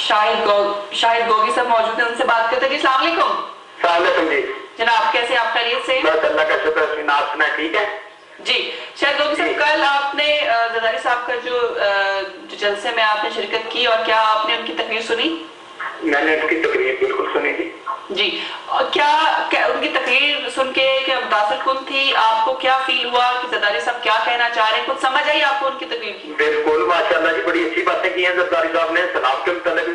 शाहिद गोगी साहब मौजूद हैं, उनसे बात करते हैं। जी अस्सलाम वालेकुम। जी जनाब कैसे, आप खैरियत से? बस अल्लाह का शुक्र। आप सुना ठीक है? जी शाहिद गोगी साहब, कल आपने जरदारी साहब का जो जलसे में आपने शिरकत की, और क्या आपने उनकी तकरीर सुनी? मैंने उनकी तकरीर बिल्कुल सुनी थी जी। और क्या उनकी तकरीर सुन के मुतासिर कुन थी? आपको क्या फील हुआ कि जरदारी साहब क्या कहना चाह रहे हैं? कुछ समझ आई आपको उनकी तकरीर की? बिल्कुल माशाल्लाह जी, बड़ी अच्छी बातें की हैं जरदारी साहब ने। सलाब के मुतालिक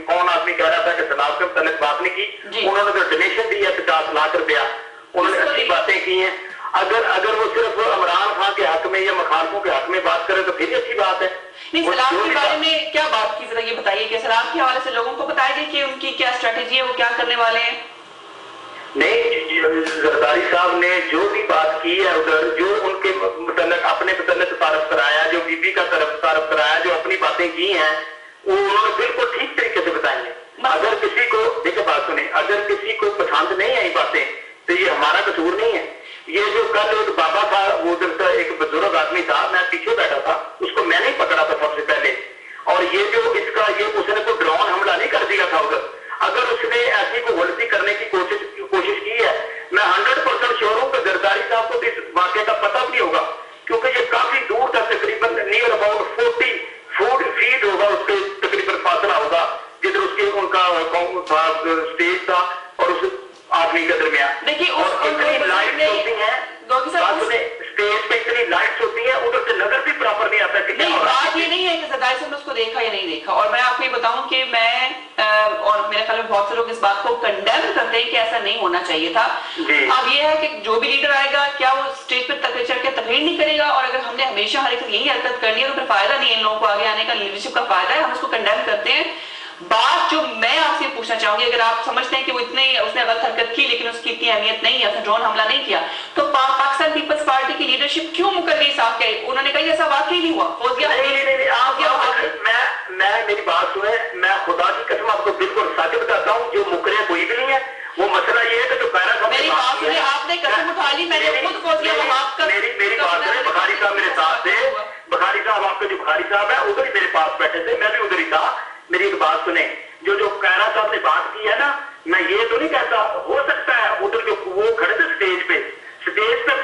कौन आदमी कह रहा था कि सलाब के मुतालिक बात नहीं की, उन्होंने जो डोनेशन दी है 50 लाख रुपया, उन्होंने अच्छी बातें की हैं। अगर वो सिर्फ इमरान खान के हक में या मुखालफों के हक में बात करे तो फिर अच्छी बात है। नहीं, सलाम के बारे में क्या बात की, जरा ये बताइए कि सलाम के हवाले से लोगों को बताया कि उनकी क्या स्ट्रेटेजी है, वो क्या करने वाले हैं? नहीं, जरदारी साहब ने जो भी बात की है उधर, जो उनके मतलब अपने मतलब तारफ कराया, जो बीबी का तारफ कराया, जो अपनी बातें की हैं, वो उन्होंने बिल्कुल ठीक तरीके से बताई हैं। अगर किसी को देखिए, बात सुने, अगर किसी को पसंद नहीं आई बातें तो ये हमारा कसूर नहीं है। ये जो कल एक बाबा था, वो एक बुजुर्ग आदमी था, मैं पीछे बैठा था, उसको मैंने ही पकड़ा था सबसे पहले। और ये जो इसका ये उसने कोई ड्रोन हमला नहीं कर दिया था उधर। अगर उसने ऐसी कोई गलती करने की कोशिश की है, मैं 100% श्योर हूँ कि जरदारी साहब को इस वाक़े का पता भी नहीं होगा, क्योंकि ये काफी दूर था, तकरीबन नियर अबाउट 40 फीट होगा, उसके तकरीबन फासला होगा जिधर उसके उनका स्टेज था और उस आदमी के दरमियान। देखिए लाइट्स होती हैं, स्टेज पे इतनी लाइट्स होती हैं, उधर से नजर भी प्रॉपर नहीं आता। नहीं, बात ये नहीं है कि जरदारी साहब ने उसको देखा या नहीं देखा। और मैं आपको ये बताऊं कि मैं और मेरे ख्याल में बहुत से लोग इस बात को कंडेम करते हैं कि ऐसा नहीं होना चाहिए था। अब ये है कि जो भी लीडर आएगा, क्या वो स्टेज पर तकरीर चढ़ के तकरीर नहीं करेगा? और अगर हमने हमेशा हर एक यही हरकत करनी है तो फिर फायदा नहीं है, इन लोगों को आगे आने का लीडरशिप का फायदा है, हम उसको कंडेम करते हैं। बात जो मैं आपसे पूछना चाहूंगी, अगर आप समझते हैं कि वो उसने गलत हरकत की लेकिन उसकी इतनी अहमियत नहीं है, ड्रोन हमला नहीं किया, तो पाकिस्तान पीपल्स पार्टी की लीडरशिप क्यों मुकर गई साहब के? उन्होंने कहा ऐसा वाकई नहीं हुआ। मैं मेरी बात सुने, मैं खुदा की कसम आपको बिल्कुल सच बताता हूँ, जो मुकरे कोई भी नहीं है। वो मसला ये है कि जो पैरा साहब, मेरी बात सुने, आपने कसम उठा ली, मैंने खुद फौजिया वहाब का मेरी बात सुने, बुखारी साहब मेरे साथ थे, बुखारी साहब, आपके जो बुखारी साहब है उधर ही मेरे पास बैठे थे, मैं भी उधर ही था। मेरी एक बात सुने, जो कैरा साहब ने बात की है ना, मैं ये तो नहीं कहता, हो सकता है उधर जो वो खड़े थे स्टेज पे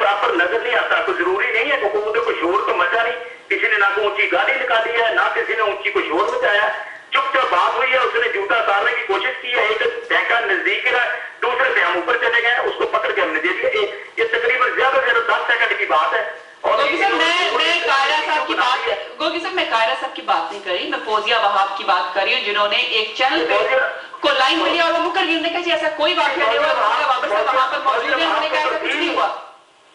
प्रॉपर नजर नहीं आता, तो जरूरी नहीं है क्योंकि उधर कोई शोर तो मचा नहीं, किसी ने ना कोई ऊंची गाली निकाली है, ना किसी ने ऊंची कोई शोर मचाया। चुपचाप बात हुई है, उसने जूता उतारने की कोशिश की है, एक टैंका नजदीक गिरा, दूसरे से हम ऊपर चले गए, उसको पकड़ के हमने दे दिया। ये तकरीबन ज्यादा से ज्यादा 10 सेकंड की बात है। और गोगी साहब, मैं कायरा साहब की बात नहीं करी, मैं फौजिया वहाब की बात कर रही हूँ, जिन्होंने एक चैनल पे को लाइन मिली और वो मुकर गई। उन्होंने कहा ऐसा कोई वाकया नहीं हुआ, बाबर साहब वहां पर मौजूद है, उन्होंने कहा ऐसा कुछ नहीं हुआ।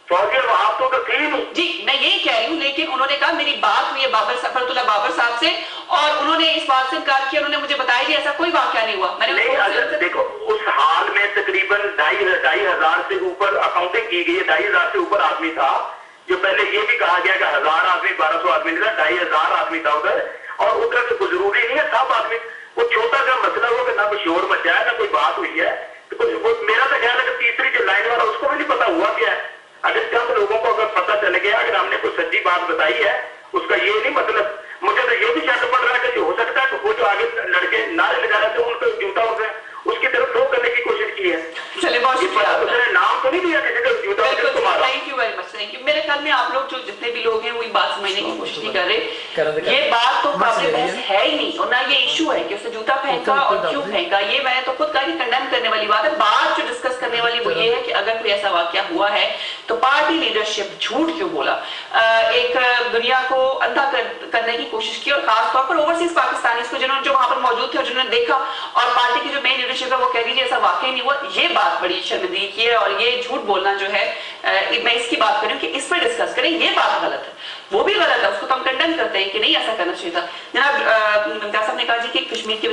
फौजिया वहाब तो थी नहीं जी, मैं यही कह रही हूँ, लेकिन उन्होंने कहा मेरी बात हुई है फरतुल्लाह बाबर साहब से और उन्होंने इस बात से इनकार किया, उन्होंने मुझे बताया कि ऐसा कोई वाकया नहीं हुआ। मैंने देखो, उस हाल में तकरीबन 2,500 से ऊपर अकाउंटिंग की गई है, 2,500 से ऊपर आदमी था। जो पहले ये भी कहा गया कि 1000 आदमी, 1200 आदमी नहीं था, 2,500 आदमी था उधर। और उधर से जरूरी नहीं है सब आदमी, वो छोटा सा मसला हो कि ना कोई शोर मचा है, ना कोई बात हुई है, तो मेरा तो ख्याल है कि तीसरी जो लाइन वाला उसको भी नहीं पता हुआ क्या है। अगर चंद लोगों को अगर पता चल गया, अगर हमने कोई सच्ची बात बताई है, उसका ये नहीं मतलब, मुझे तो ये भी शक पड़ रहा है कि हो सकता है कि वो जो आगे लड़के नारे लगा रहे थे उनको जूता उठे, उसकी तरफ थ्रो करने की कोशिश की है। चले बहुत शुक्रिया, उसने नाम तो नहीं दिया किसी का जूता। Thank you very much, thank you. मेरे ख्याल में आप लोग जो जितने भी लोग हैं वो बात समझने की कोशिश नहीं कर रहे। ये बात तो काबिल बहस है ही नहीं, और ना ये इशू है कि उसने जूता फेंका और क्यों फेंका। ये मैंने तो खुद कहा कि कंडेम करने वाली बात है। बात जो डिस्कस करने वाली वो ये है कि अगर कोई ऐसा वाकया हुआ है तो पार्टी लीडरशिप झूठ क्यों बोला, एक दुनिया को अंधा करने की कोशिश की, और खासतौर पर ओवरसीज पाकिस्तानीज को जिन्होंने जो वहां पर मौजूद थे और जिन्होंने देखा, और पार्टी की जो मेन लीडरशिप है वो कह रही है ऐसा वाकई नहीं हुआ। ये बात बड़ी शर्मिंदगी की है, और ये झूठ बोलना जो है, मैं इसकी बात कर रही हूँ कि इस पर डिस्कस करें, ये बात गलत है, वो भी गलत है, उसको तो हम कंडेम करते हैं कि नहीं ऐसा करना चाहिए था। जनाब साहब ने कहा जी कि कश्मीर की